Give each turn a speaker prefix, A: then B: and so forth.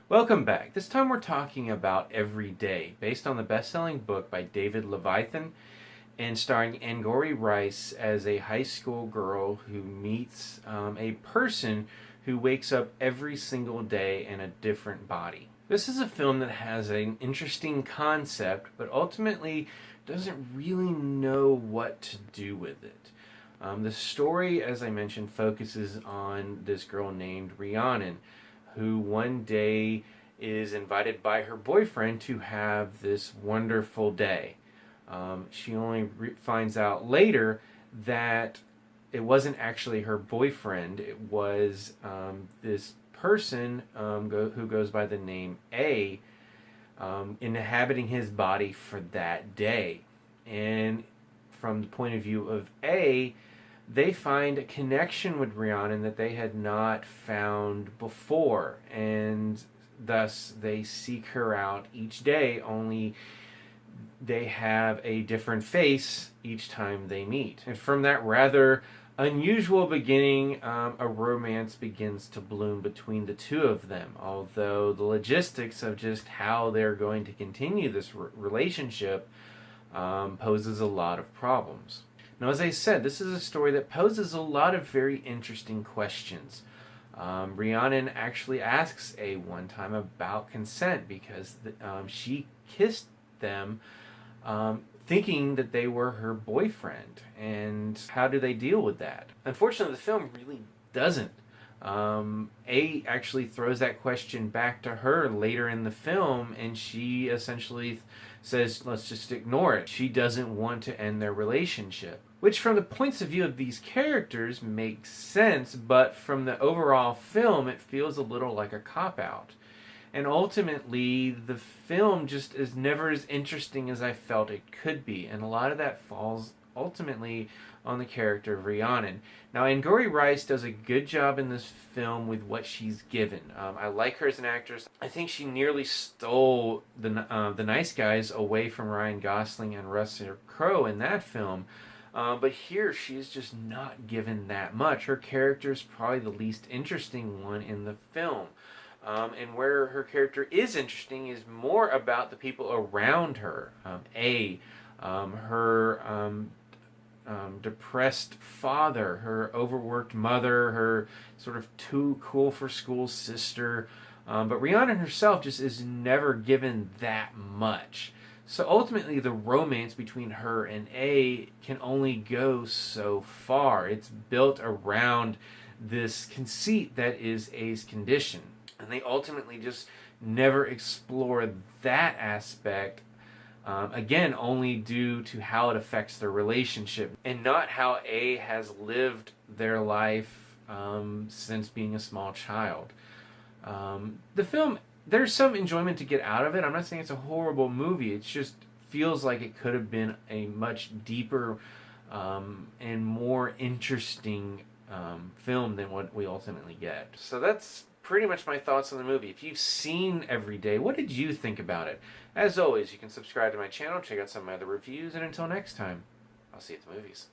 A: Welcome back. This time we're talking about Every Day, based on the best-selling book by David Levithan and starring Angourie Rice as a high school girl who meets a person who wakes up every single day in a different body. This is a film that has an interesting concept, but ultimately doesn't really know what to do with it. The story, as I mentioned, focuses on this girl named Rhiannon, who one day is invited by her boyfriend to have this wonderful day. She only finds out later that it wasn't actually her boyfriend. It was this person who goes by the name A, inhabiting his body for that day. And from the point of view of A, they find a connection with Rhiannon that they had not found before, and thus they seek her out each day, only they have a different face each time they meet. And from that rather unusual beginning, a romance begins to bloom between the two of them, although the logistics of just how they're going to continue this relationship poses a lot of problems. Now, as I said, this is a story that poses a lot of very interesting questions. Rhiannon actually asks A one time about consent because she kissed them thinking that they were her boyfriend. And how do they deal with that? Unfortunately, the film really doesn't. A actually throws that question back to her later in the film, and she essentially says, let's just ignore it. She doesn't want to end their relationship. Which, from the points of view of these characters, makes sense, but from the overall film, it feels a little like a cop-out. And ultimately, the film just is never as interesting as I felt it could be, and a lot of that falls ultimately on the character of Rhiannon. Now, Angourie Rice does a good job in this film with what she's given. I like her as an actress. I think she nearly stole the Nice Guys away from Ryan Gosling and Russell Crowe in that film. But here, she's just not given that much. Her character is probably the least interesting one in the film. And where her character is interesting is more about the people around her. Her depressed father, her overworked mother, her sort of too cool for school sister. But Rhiannon herself just is never given that much. So ultimately, the romance between her and A can only go so far. It's built around this conceit that is A's condition. And they ultimately just never explore that aspect, again, only due to how it affects their relationship, and not how A has lived their life since being a small child. The film, there's some enjoyment to get out of it. I'm not saying it's a horrible movie. It just feels like it could have been a much deeper and more interesting film than what we ultimately get. So that's pretty much my thoughts on the movie. If you've seen Every Day, what did you think about it? As always, you can subscribe to my channel, check out some of my other reviews, and until next time, I'll see you at the movies.